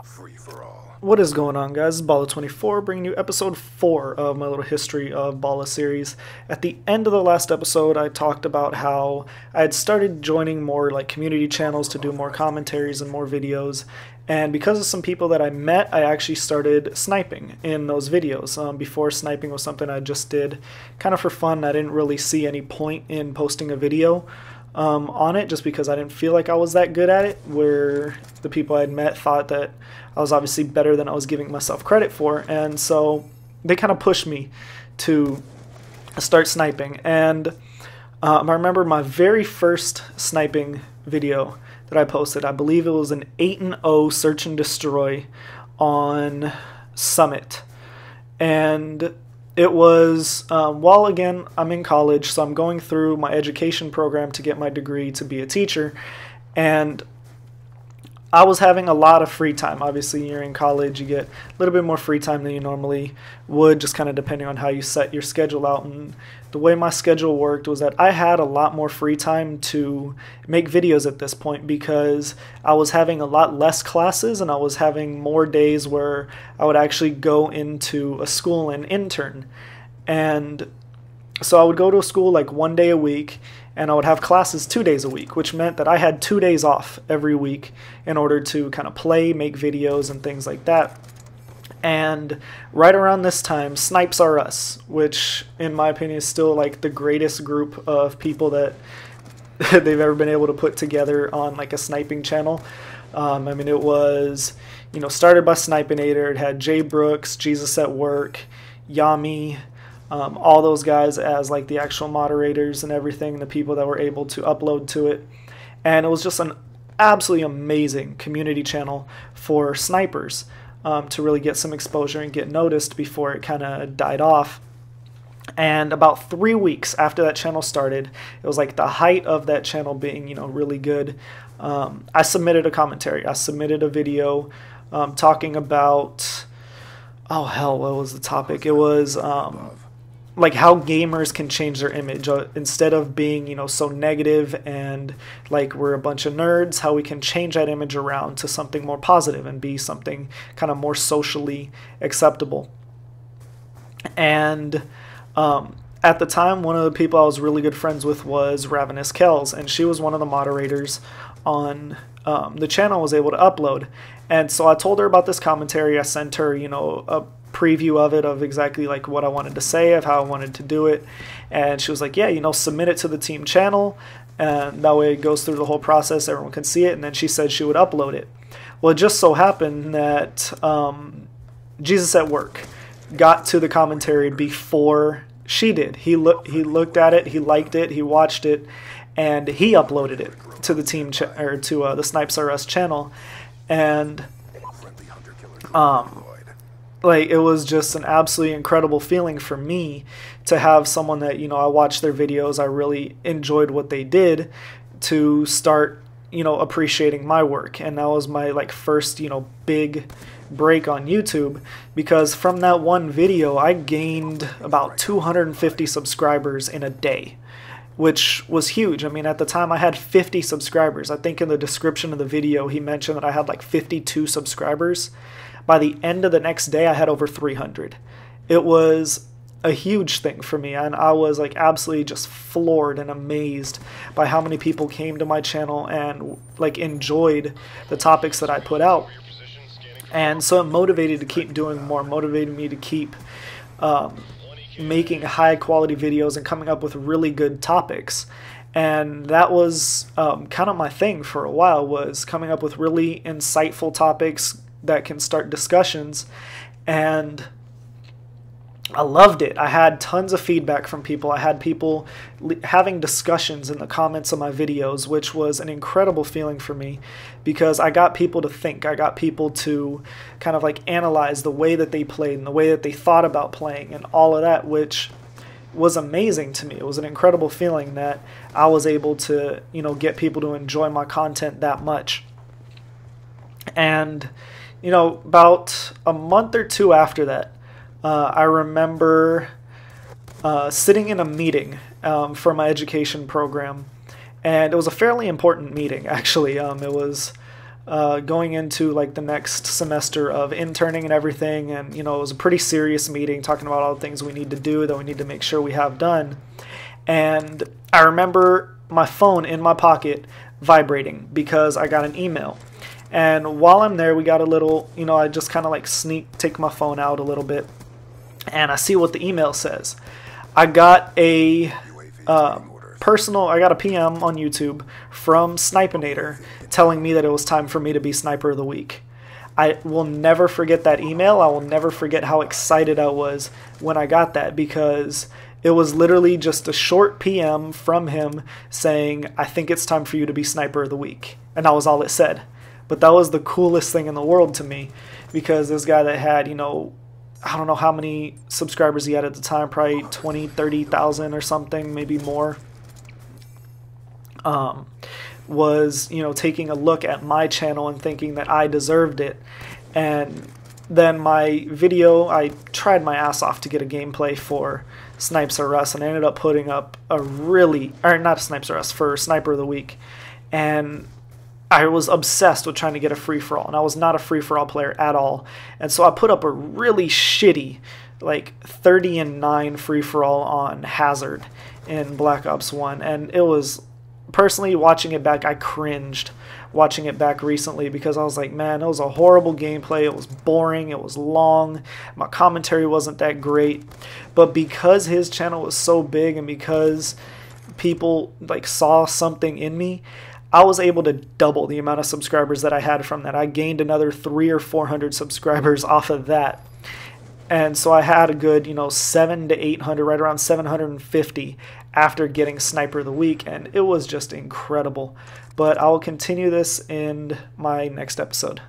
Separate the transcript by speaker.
Speaker 1: Free for all.
Speaker 2: What is going on, guys? It's Balla24 bringing you episode 4 of my little history of Balla series. At the end of the last episode, I talked about how I had started joining more like community channels to do more commentaries and more videos. And because of some people that I met, I actually started sniping in those videos. Before, sniping was something I just did kind of for fun. I didn't really see any point in posting a video on it, just because I didn't feel like I was that good at it, where the people I'd met thought that I was obviously better than I was giving myself credit for, and so they kind of pushed me to start sniping. And I remember my very first sniping video that I posted, I believe it was an 8-0 search and destroy on Summit, and it was, well, again, I'm in college, so I'm going through my education program to get my degree to be a teacher, and I was having a lot of free time. Obviously, you're in college, you get a little bit more free time than you normally would, just kind of depending on how you set your schedule out. And the way my schedule worked was that I had a lot more free time to make videos at this point, because I was having a lot less classes and I was having more days where I would actually go into a school and intern. And so I would go to a school like 1 day a week, and I would have classes 2 days a week, which meant that I had 2 days off every week in order to kind of play, make videos, and things like that. And right around this time, SnipesAreUs, which in my opinion is still like the greatest group of people that they've ever been able to put together on like a sniping channel. I mean, it was, started by Snipinator. It had Jay Brooks, Jesus at Work, Yami, all those guys as like the actual moderators and everything, the people that were able to upload to it. And it was just an absolutely amazing community channel for snipers, to really get some exposure and get noticed before it kind of died off. And about 3 weeks after that channel started, it was like the height of that channel being, really good. I submitted a commentary. I submitted a video talking about, oh hell, what was the topic? It was like how gamers can change their image, instead of being, so negative and like we're a bunch of nerds, how we can change that image around to something more positive and be something kind of more socially acceptable. And at the time, one of the people I was really good friends with was Ravenous Kells, and she was one of the moderators on the channel I was able to upload. And so I told her about this commentary. I sent her, a preview of it, of exactly like what I wanted to say, of how I wanted to do it. And she was like, yeah, submit it to the team channel, and that way it goes through the whole process, everyone can see it. And then she said she would upload it. Well, it just so happened that Jesus at Work got to the commentary before she did. He looked at it, he liked it, he watched it, and he uploaded it to the team or to the SnipesAreUs channel. And like, it was just an absolutely incredible feeling for me to have someone that, I watched their videos, I really enjoyed what they did, to start, appreciating my work. And that was my like first, big break on YouTube, because from that one video I gained about 250 subscribers in a day, which was huge. I mean, at the time I had 50 subscribers. I think in the description of the video he mentioned that I had like 52 subscribers. By the end of the next day, I had over 300. It was a huge thing for me, and I was like absolutely just floored and amazed by how many people came to my channel and like enjoyed the topics that I put out. And so it motivated to keep doing more, motivated me to keep making high quality videos and coming up with really good topics. And that was kind of my thing for a while, was coming up with really insightful topics that can start discussions. And I loved it. I had tons of feedback from people. I had people having discussions in the comments of my videos, which was an incredible feeling for me, because I got people to think. I got people to kind of like analyze the way that they played and the way that they thought about playing and all of that, which was amazing to me. It was an incredible feeling that I was able to, get people to enjoy my content that much. And about a month or two after that, I remember sitting in a meeting for my education program, and it was a fairly important meeting, actually. It was going into like the next semester of interning and everything. And, you know, it was a pretty serious meeting talking about all the things we need to do that we need to make sure we have done. And I remember my phone in my pocket vibrating because I got an email. And while I'm there, we got a little, you know, I just kind of like take my phone out a little bit, and I see what the email says. I got a I got a PM on YouTube from SnipesAreUs telling me that it was time for me to be Sniper of the Week. I will never forget that email. I will never forget how excited I was when I got that, because it was literally just a short PM from him saying, I think it's time for you to be Sniper of the Week. And that was all it said. But that was the coolest thing in the world to me, because this guy that had, you know, I don't know how many subscribers he had at the time, probably 20, 30,000 or something, maybe more, was, you know, taking a look at my channel and thinking that I deserved it. And then my video, I tried my ass off to get a gameplay for SnipesAreUs, and I ended up putting up a not SnipesAreUs, for Sniper of the Week. And I was obsessed with trying to get a free-for-all, and I was not a free-for-all player at all. And so I put up a really shitty, like 30-9 free-for-all on Hazard in Black Ops 1, and it was, personally, watching it back, I cringed watching it back recently, because I was like, man, it was a horrible gameplay. It was boring. It was long. My commentary wasn't that great. But because his channel was so big, and because people like saw something in me, I was able to double the amount of subscribers that I had from that. I gained another 300 or 400 subscribers off of that. And so I had a good, you know, 700 to 800, right around 750 after getting Sniper of the Week, and it was just incredible. But I will continue this in my next episode.